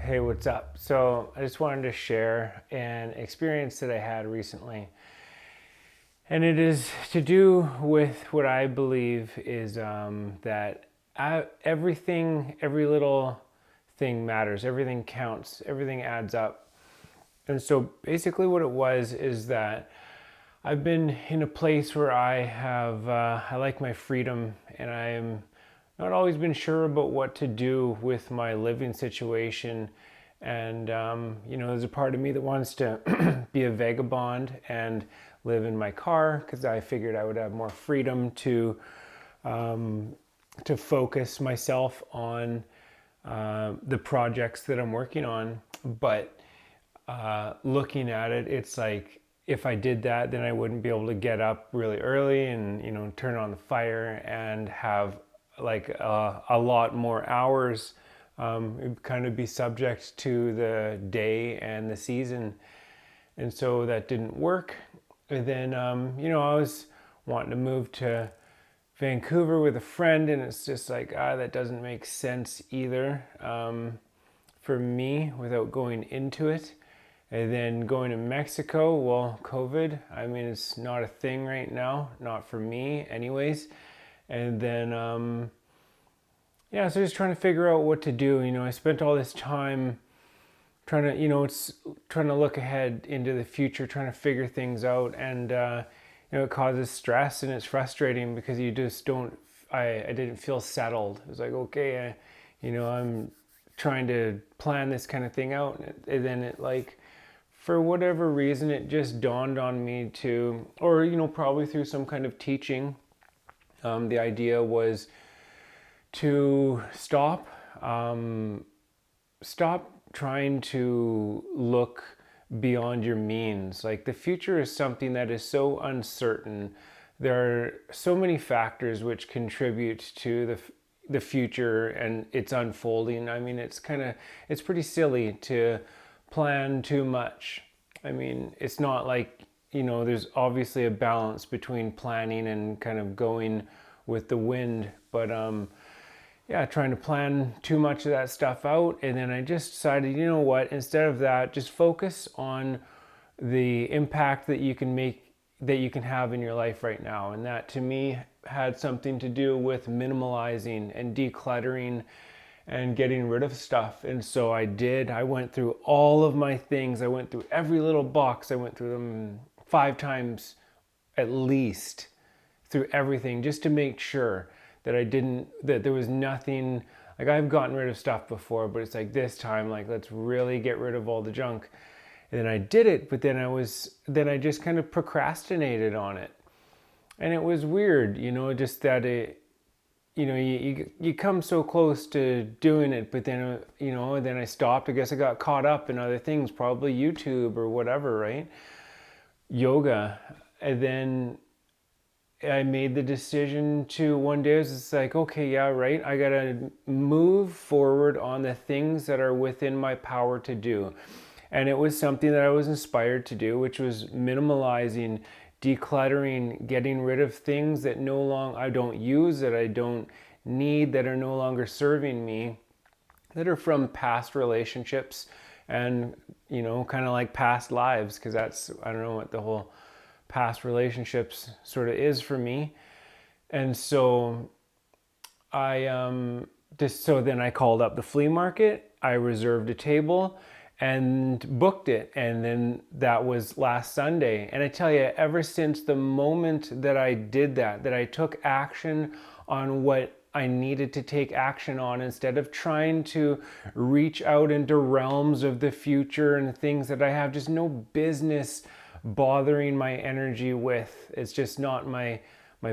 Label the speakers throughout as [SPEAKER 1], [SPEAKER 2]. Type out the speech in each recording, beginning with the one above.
[SPEAKER 1] Hey, what's up? So, I just wanted to share an experience that I had recently. And it is to do with what I believe is that everything, every little thing matters, everything counts, everything adds up. And so, basically, what it was is that I've been in a place where I like my freedom, and I'm not always been sure about what to do with my living situation. And, there's a part of me that wants to be a vagabond and live in my car because I figured I would have more freedom to focus myself on the projects that I'm working on. But looking at it, it's like if I did that, then I wouldn't be able to get up really early and turn on the fire and have like a lot more hours. It'd kind of be subject to the day and the season, and so that didn't work. And then I was wanting to move to Vancouver with a friend, and it's just like that doesn't make sense either for me without going into it. And then going to Mexico, well, COVID, I mean, it's not a thing right now, not for me anyways. And then, so just trying to figure out what to do. I spent all this time trying to, it's trying to look ahead into the future, trying to figure things out. And, it causes stress and it's frustrating because you just don't, I didn't feel settled. It was like, okay, I'm trying to plan this kind of thing out. And then it like, for whatever reason, it just dawned on me to, or, probably through some kind of teaching, the idea was to stop trying to look beyond your means. Like the future is something that is so uncertain. There are so many factors which contribute to the future and its unfolding. I mean, it's pretty silly to plan too much. I mean, it's not like, there's obviously a balance between planning and kind of going with the wind, but trying to plan too much of that stuff out. And then I just decided, you know what, instead of that, just focus on the impact that you can make, that you can have in your life right now. And that to me had something to do with minimalizing and decluttering and getting rid of stuff. And so I went through all of my things. I went through every little box. I went through them 5 times at least, through everything, just to make sure that that there was nothing. Like I've gotten rid of stuff before, but it's like this time, like let's really get rid of all the junk. And then I did it, but then I just kind of procrastinated on it. And it was weird, just that you come so close to doing it, but then then I stopped. I guess I got caught up in other things, probably YouTube or whatever, right? Yoga. And then I made the decision to one day, it's like, okay, yeah, right, I gotta move forward on the things that are within my power to do. And it was something that I was inspired to do, which was minimalizing, decluttering, getting rid of things that I don't use, that I don't need, that are no longer serving me, that are from past relationships and, kind of like past lives, because I don't know what the whole past relationships sort of is for me. And so so then I called up the flea market, I reserved a table and booked it. And then that was last Sunday. And I tell you, ever since the moment that I did that I took action on what I needed to take action on, instead of trying to reach out into realms of the future and things that I have just no business bothering my energy with. It's just not my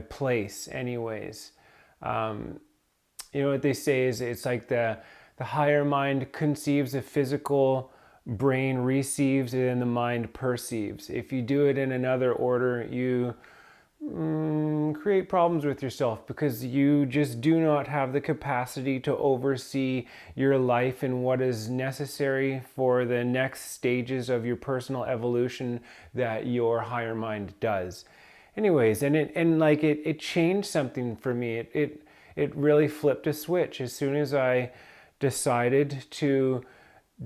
[SPEAKER 1] place anyways. What they say is it's like the higher mind conceives, the physical brain receives, and then the mind perceives. If you do it in another order, you create problems with yourself, because you just do not have the capacity to oversee your life and what is necessary for the next stages of your personal evolution that your higher mind does. Anyways, it changed something for me. It really flipped a switch as soon as I decided to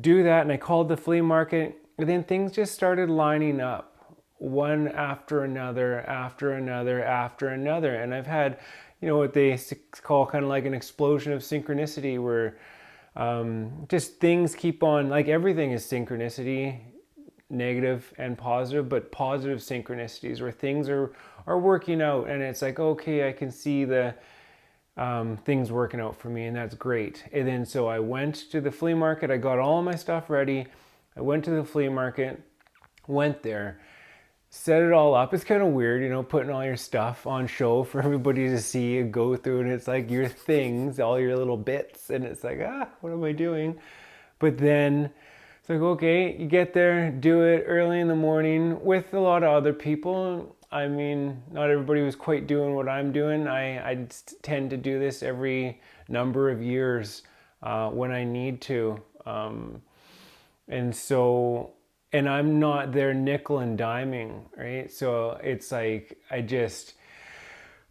[SPEAKER 1] do that, and I called the flea market, and then things just started lining up, one after another, after another, after another. And I've had, what they call kind of like an explosion of synchronicity, where just things keep on, like everything is synchronicity, negative and positive, but positive synchronicities where things are working out, and it's like, okay, I can see the things working out for me, and that's great. And then so I went to the flea market, I got all my stuff ready, I went to the flea market, went there, set it all up. It's kind of weird, putting all your stuff on show for everybody to see and go through, and it's like your things, all your little bits, and it's like, what am I doing? But then it's like, okay, you get there, do it early in the morning with a lot of other people. I mean, not everybody was quite doing what I'm doing. I tend to do this every number of years when I need to. And I'm not there nickel and diming, right? So it's like, I just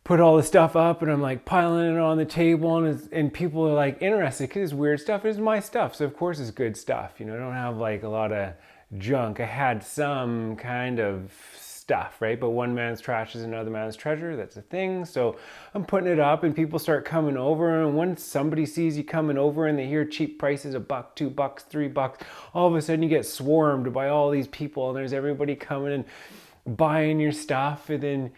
[SPEAKER 1] put all the stuff up, and I'm like piling it on the table, and people are like interested because it's weird stuff. It's my stuff, so of course it's good stuff. I don't have like a lot of junk. I had some kind of stuff, right? But one man's trash is another man's treasure. That's a thing. So I'm putting it up, and people start coming over, and once somebody sees you coming over and they hear cheap prices, $1, $2, $3, all of a sudden you get swarmed by all these people, and there's everybody coming and buying your stuff. And then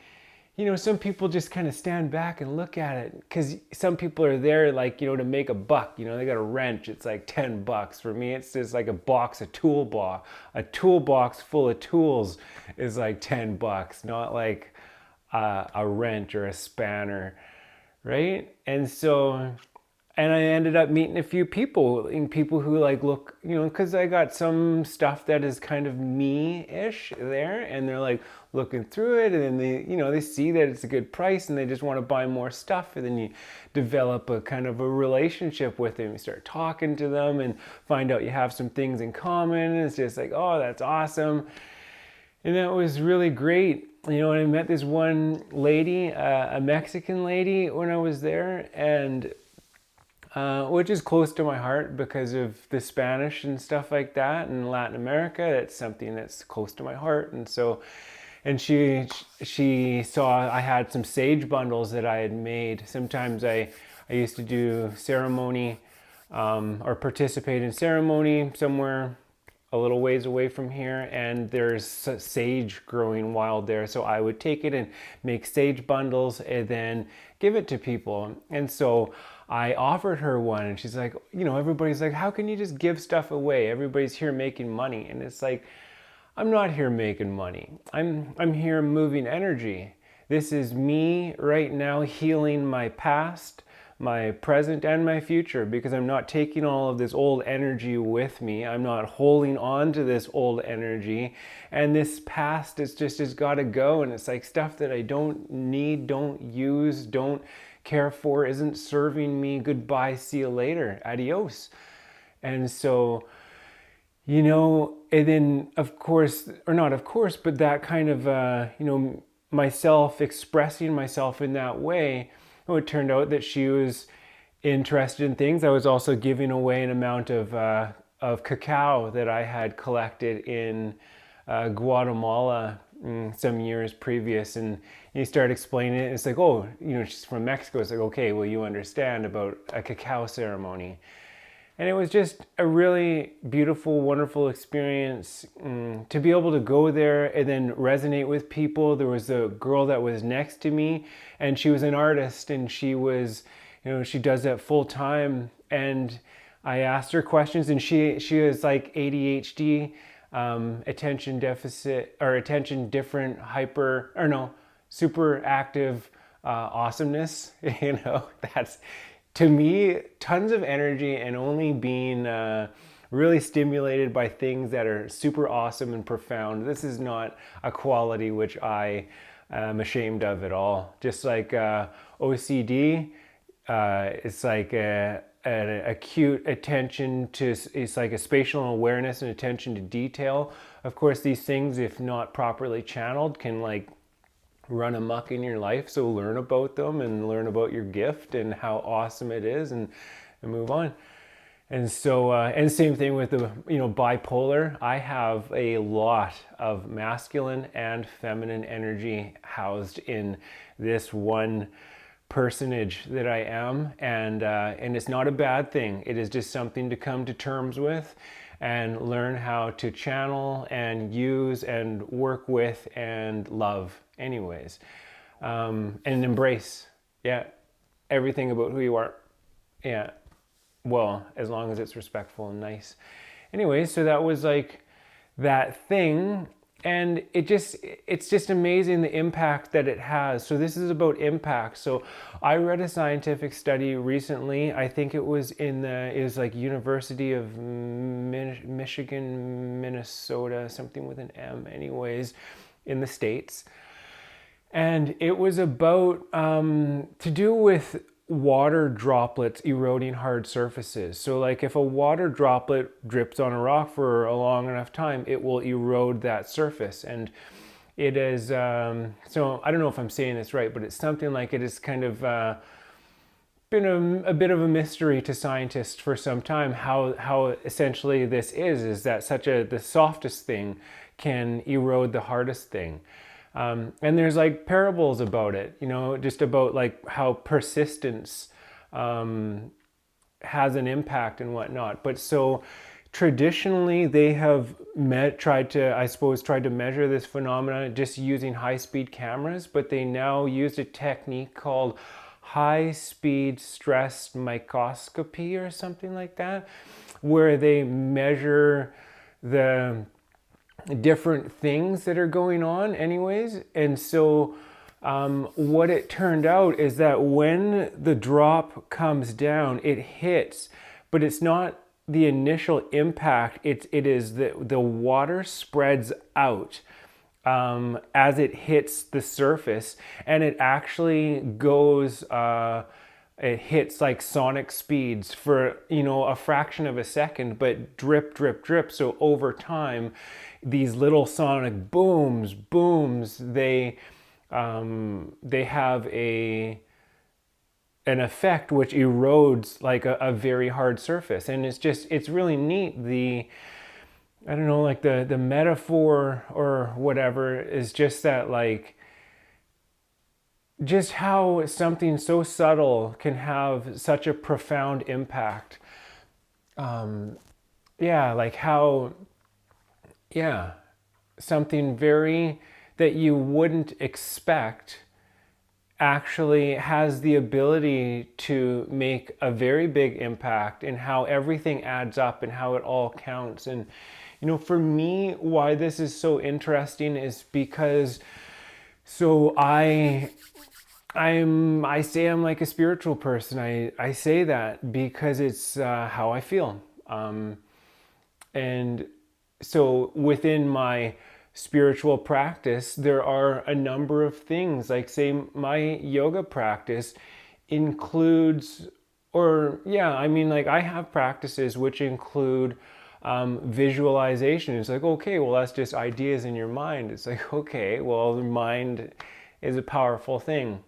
[SPEAKER 1] some people just kind of stand back and look at it, because some people are there like, to make a buck. They got a wrench, it's like $10. For me, it's just like a toolbox full of tools is like $10, not like a wrench or a spanner, right? And I ended up meeting a few people who like look, because I got some stuff that is kind of me-ish there, and they're like looking through it, and then they see that it's a good price, and they just want to buy more stuff. And then you develop a kind of a relationship with them. You start talking to them and find out you have some things in common, and it's just like, oh, that's awesome. And that was really great. And I met this one lady, a Mexican lady, when I was there, and which is close to my heart because of the Spanish and stuff like that, and Latin America. That's something that's close to my heart. And she saw I had some sage bundles that I had made. Sometimes I used to do ceremony or participate in ceremony somewhere a little ways away from here, and there's sage growing wild there. So I would take it and make sage bundles and then give it to people. And so I offered her one, and she's like, everybody's like, how can you just give stuff away? Everybody's here making money. And it's like, I'm not here making money. I'm here moving energy. This is me right now healing my past, my present, and my future, because I'm not taking all of this old energy with me. I'm not holding on to this old energy, and this past is just has got to go. And it's like stuff that I don't need, don't use, don't care for, isn't serving me. Goodbye, see you later, adios. And so, and then of course, or not of course, but that kind of myself expressing myself in that way, it turned out that she was interested in things. I was also giving away an amount of cacao that I had collected in Guatemala some years previous, and you start explaining it, and it's like, oh, she's from Mexico. It's like, okay, well, you understand about a cacao ceremony. And it was just a really beautiful, wonderful experience to be able to go there and then resonate with people. There was a girl that was next to me, and she was an artist, and she was, she does that full time. And I asked her questions, and she is like ADHD, attention deficit, or attention different, super active awesomeness. That's, to me, tons of energy, and only being really stimulated by things that are super awesome and profound. This is not a quality which I am ashamed of at all. Just like OCD, it's like an acute attention to, it's like a spatial awareness and attention to detail. Of course, these things, if not properly channeled, can like run amok in your life. So learn about them and learn about your gift and how awesome it is, and move on. And so, and same thing with the, bipolar. I have a lot of masculine and feminine energy housed in this one personage that I am, and it's not a bad thing. It is just something to come to terms with, and learn how to channel and use and work with and love, anyways, and embrace, yeah, everything about who you are, yeah. Well, as long as it's respectful and nice. Anyway, so that was like that thing. And it's just amazing the impact that it has. So this is about impact. So I read a scientific study recently. I think it was it was like University of Michigan, Minnesota, something with an M anyways, in the States. And it was about to do with water droplets eroding hard surfaces. So like if a water droplet drips on a rock for a long enough time, it will erode that surface. And it is, so I don't know if I'm saying this right, but it's something like it is kind of been a bit of a mystery to scientists for some time, how essentially this is that the softest thing can erode the hardest thing. And there's like parables about it, just about like how persistence has an impact and whatnot. But so traditionally they have tried to measure this phenomena just using high-speed cameras, but they now use a technique called high-speed stress microscopy or something like that, where they measure the different things that are going on anyways. And so what it turned out is that when the drop comes down, it hits, but it's not the initial impact. It is the water spreads out as it hits the surface, and it actually goes it hits like sonic speeds for a fraction of a second, but drip drip drip. So over time, these little sonic booms, they have an effect which erodes like a very hard surface. And it's really neat. I don't know, like the metaphor or whatever is just that, like, just how something so subtle can have such a profound impact. Yeah, like how, yeah, something very that you wouldn't expect actually has the ability to make a very big impact, and how everything adds up and how it all counts. And for me, why this is so interesting is because I say I'm like a spiritual person. I say that because it's how I feel. And so within my spiritual practice, there are a number of things. Like, say, my yoga practice includes, like I have practices which include visualization. It's like, okay, well, that's just ideas in your mind. It's like, okay, well, the mind is a powerful thing.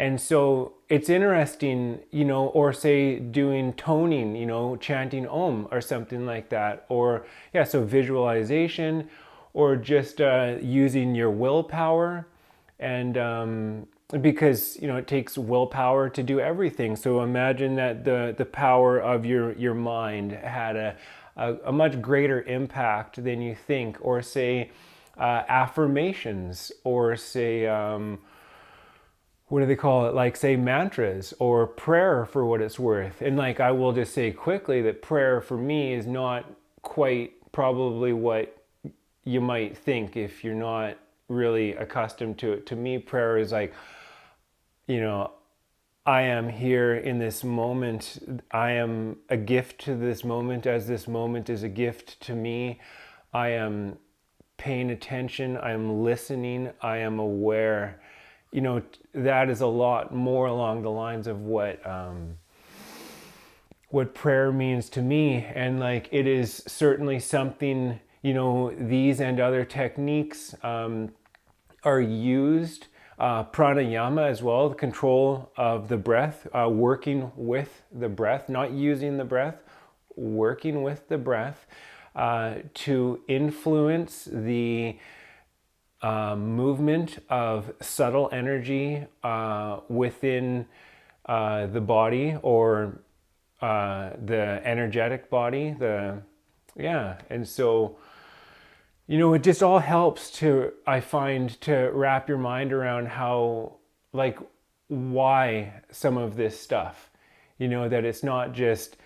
[SPEAKER 1] And so it's interesting, or say doing toning, chanting Om or something like that. Or, so visualization, or just using your willpower. And because, it takes willpower to do everything. So imagine that the power of your mind had a much greater impact than you think. Or say affirmations, or say, what do they call it? Like, say, mantras or prayer, for what it's worth. And like, I will just say quickly that prayer for me is not quite probably what you might think if you're not really accustomed to it. To me, prayer is like, I am here in this moment. I am a gift to this moment, as this moment is a gift to me. I am paying attention. I am listening. I am aware. That is a lot more along the lines of what prayer means to me. And like, it is certainly something, these and other techniques are used Pranayama as well, the control of the breath, working with the breath, not using the breath, working with the breath to influence the movement of subtle energy within the body, or the energetic body. And so, it just all helps to, I find, to wrap your mind around how, like, why some of this stuff, that it's not just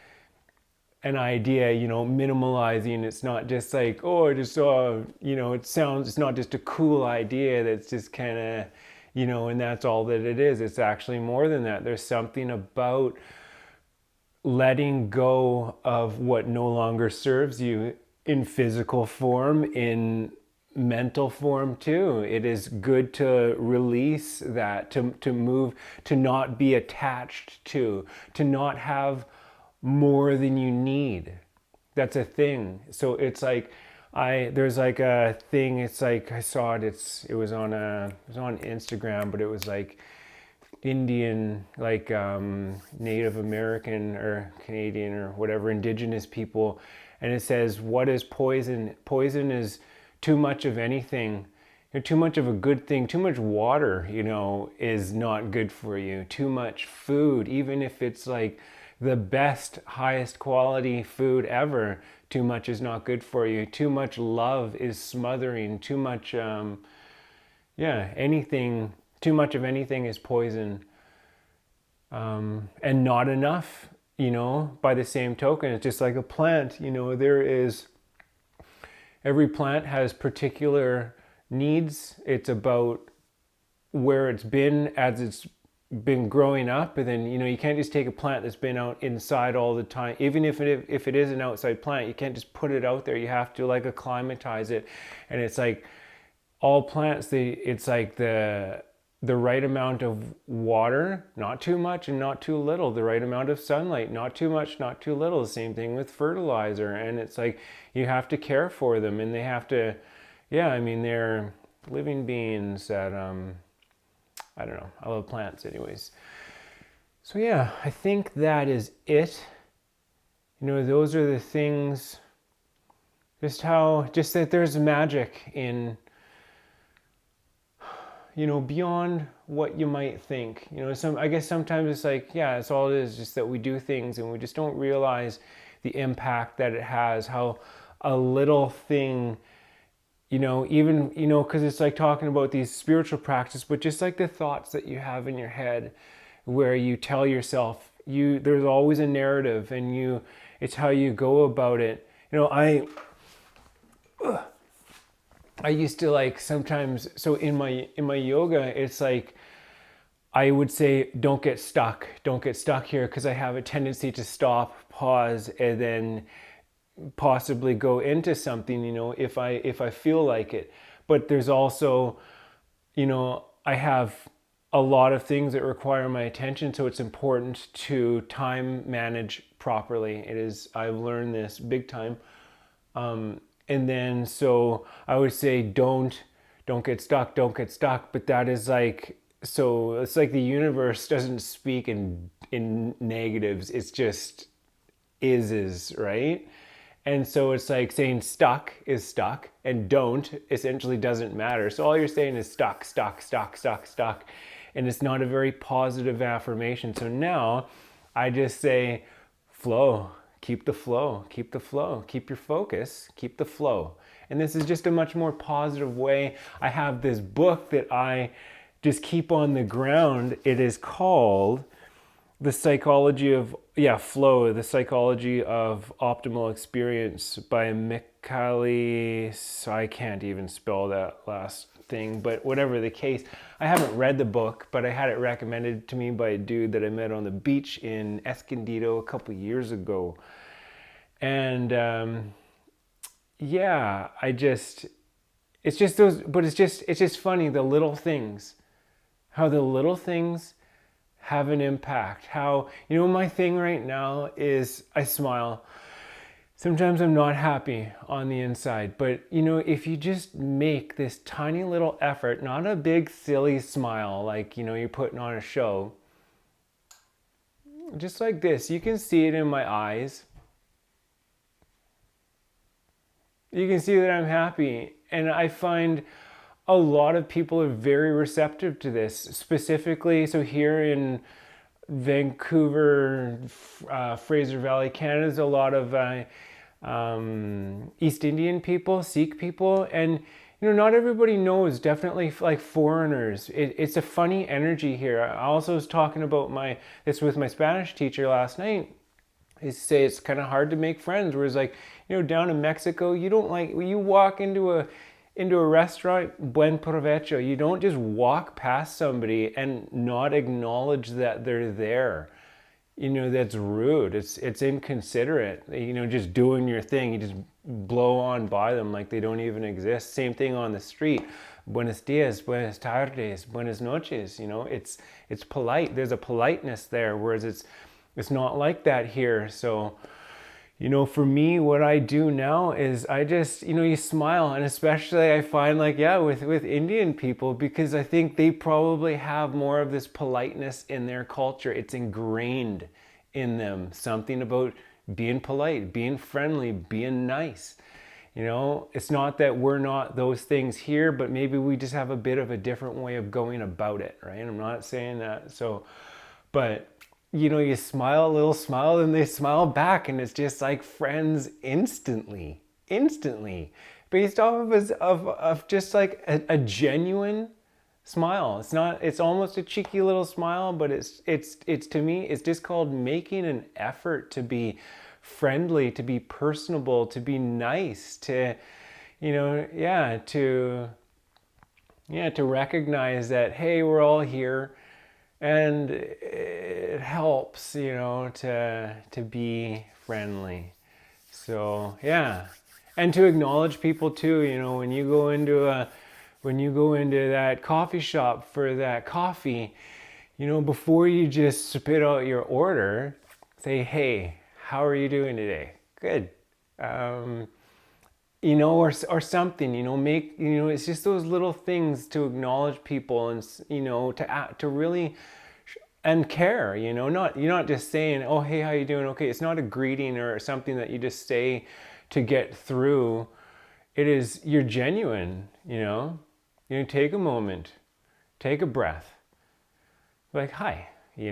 [SPEAKER 1] an idea, minimalizing. It's not just like, oh, I just saw, it's not just a cool idea that's just kind of, and that's all that it is. It's actually more than that. There's something about letting go of what no longer serves you in physical form, in mental form too. It is good to release that, to move, to not be attached to not have more than you need. That's a thing. So it's like, there's like a thing, it's like, I saw it, it was on Instagram, but it was like Indian, like Native American or Canadian or whatever, indigenous people. And it says, what is poison? Poison is too much of anything. Too much of a good thing. Too much water, is not good for you. Too much food, even if it's like the best, highest quality food ever, too much is not good for you. Too much love is smothering. Too much, anything, too much of anything is poison. And not enough, by the same token. It's just like a plant, every plant has particular needs. It's about where it's been as it's been growing up, and then you can't just take a plant that's been out inside all the time. Even if it is an outside plant, you can't just put it out there. You have to like acclimatize it. And it's like all plants, it's like the right amount of water, not too much and not too little, the right amount of sunlight, not too much, not too little. Same thing with fertilizer. And it's like you have to care for them, and they have to, they're living beings that I don't know. I love plants anyways. So I think that is it. Those are the things, just that there's magic in, beyond what you might think. I guess sometimes it's like, it's all it is, just that we do things and we just don't realize the impact that it has, how a little thing, even, because it's like talking about these spiritual practices, but just like the thoughts that you have in your head where you tell yourself, there's always a narrative, and it's how you go about it. I used to like sometimes, so in my yoga, it's like, I would say, don't get stuck here, because I have a tendency to stop, pause, and then possibly go into something, if I feel like it. But there's also, I have a lot of things that require my attention, so it's important to time manage properly. I've learned this big time. And then, so I would say, don't get stuck, but that is like, so it's like the universe doesn't speak in negatives. It's just is, right? And so it's like saying stuck is stuck, and don't essentially doesn't matter. So all you're saying is stuck. And it's not a very positive affirmation. So now I just say flow, keep the flow, keep your focus, keep the flow. And this is just a much more positive way. I have this book that I just keep on the ground. It is called The Psychology of Flow, The Psychology of Optimal Experience by Mihaly. So I can't even spell that last thing, but whatever the case, I haven't read the book, but I had it recommended to me by a dude that I met on the beach in Escondido a couple years ago. And it's just funny, the little things, how the little things have an impact. How, my thing right now is I smile. sometimes I'm not happy on the inside. But, if you just make this tiny little effort, not a big silly smile like, you're putting on a show, just like this, you can see it in my eyes. You can see that I'm happy. And I find a lot of people are very receptive to this. Specifically, so here in Vancouver, Fraser Valley, Canada, there's a lot of East Indian people, Sikh people, and not everybody knows. Definitely, like foreigners, it's a funny energy here. I also was talking about this with my Spanish teacher last night. He say it's kind of hard to make friends. Whereas, like, down in Mexico, you don't like when you walk into a restaurant, buen provecho. You don't just walk past somebody and not acknowledge that they're there. That's rude. It's inconsiderate. Just doing your thing. You just blow on by them like they don't even exist. Same thing on the street. Buenos dias, buenas tardes, buenas noches. It's polite. There's a politeness there, whereas it's not like that here. So, for me, what I do now is I just, you smile. And especially I find, like, with Indian people, because I think they probably have more of this politeness in their culture. It's ingrained in them. Something about being polite, being friendly, being nice. It's not that we're not those things here, but maybe we just have a bit of a different way of going about it, right? I'm not saying that. So, but you smile a little smile and they smile back, and it's just like friends instantly, based off of just like a genuine smile. It's almost a cheeky little smile, but it's to me, it's just called making an effort to be friendly, to be personable, to be nice, to to recognize that, hey, we're all here. And it helps, to be friendly. So and to acknowledge people too. When you go into that coffee shop for that coffee, before you just spit out your order, say, hey, how are you doing today? Good. Or something, make, it's just those little things to acknowledge people and, to really, and care, you're not just saying, oh, hey, how you doing? Okay. It's not a greeting or something that you just say to get through. It is, you're genuine, take a moment, take a breath, like, hi, I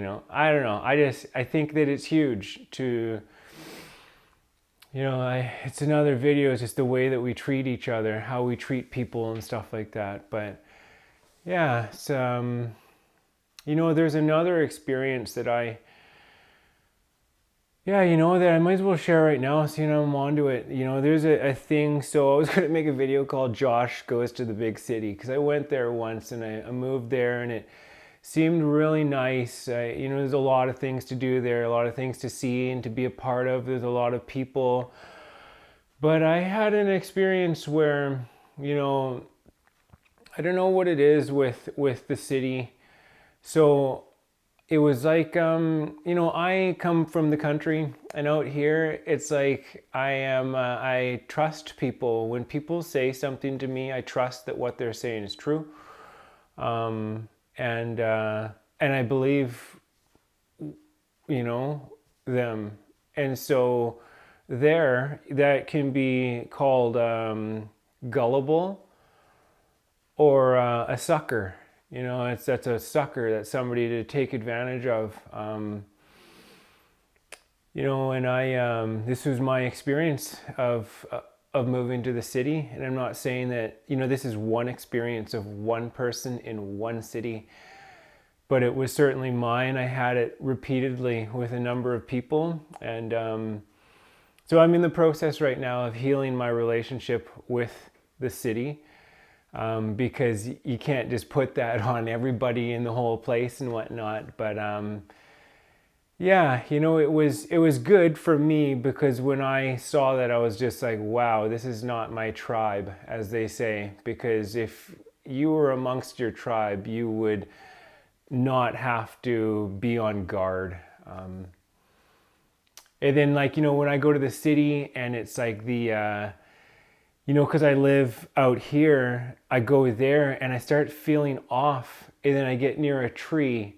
[SPEAKER 1] don't know. I think that it's huge to, it's another video. It's just the way that we treat each other, how we treat people and stuff like that. But it's, there's another experience that that I might as well share right now. So, I'm onto it. There's a thing. So I was going to make a video called Josh Goes to the Big City, because I went there once and I moved there, and it seemed really nice. There's a lot of things to do there, a lot of things to see and to be a part of. There's a lot of people. But I had an experience where, I don't know what it is with the city. So it was like, I come from the country, and out here, it's like I trust people. When people say something to me, I trust that what they're saying is true. And I believe, them. And so that can be called gullible or a sucker. That's a sucker. That's somebody to take advantage of. And this was my experience of moving to the city. And I'm not saying that, this is one experience of one person in one city, but it was certainly mine. I had it repeatedly with a number of people. And so I'm in the process right now of healing my relationship with the city. Because you can't just put that on everybody in the whole place and whatnot. But it was good for me, because when I saw that, I was just like, wow, this is not my tribe, as they say. Because if you were amongst your tribe, you would not have to be on guard. And then like, you know, when I go to the city and it's like you know, because I live out here, I go there and I start feeling off, and then I get near a tree,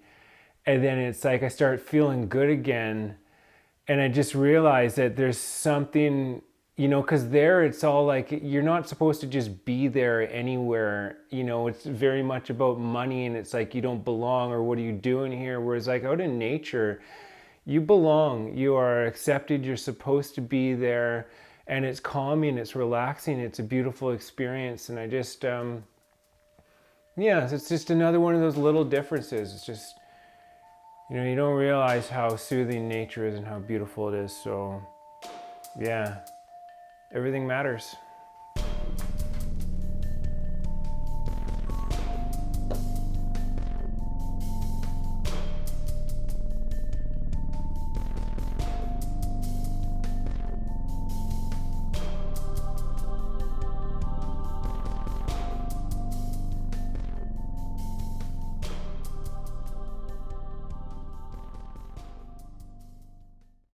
[SPEAKER 1] and then it's like I start feeling good again. And I just realized that there's something, you know, because there it's all like you're not supposed to just be there anywhere. You know, it's very much about money, and it's like you don't belong, or what are you doing here? Whereas like out in nature, you belong, you are accepted, you're supposed to be there, and it's calming, it's relaxing, it's a beautiful experience. And I just, yeah, it's just another one of those little differences. It's just, you know, you don't realize how soothing nature is and how beautiful it is. So, yeah, everything matters.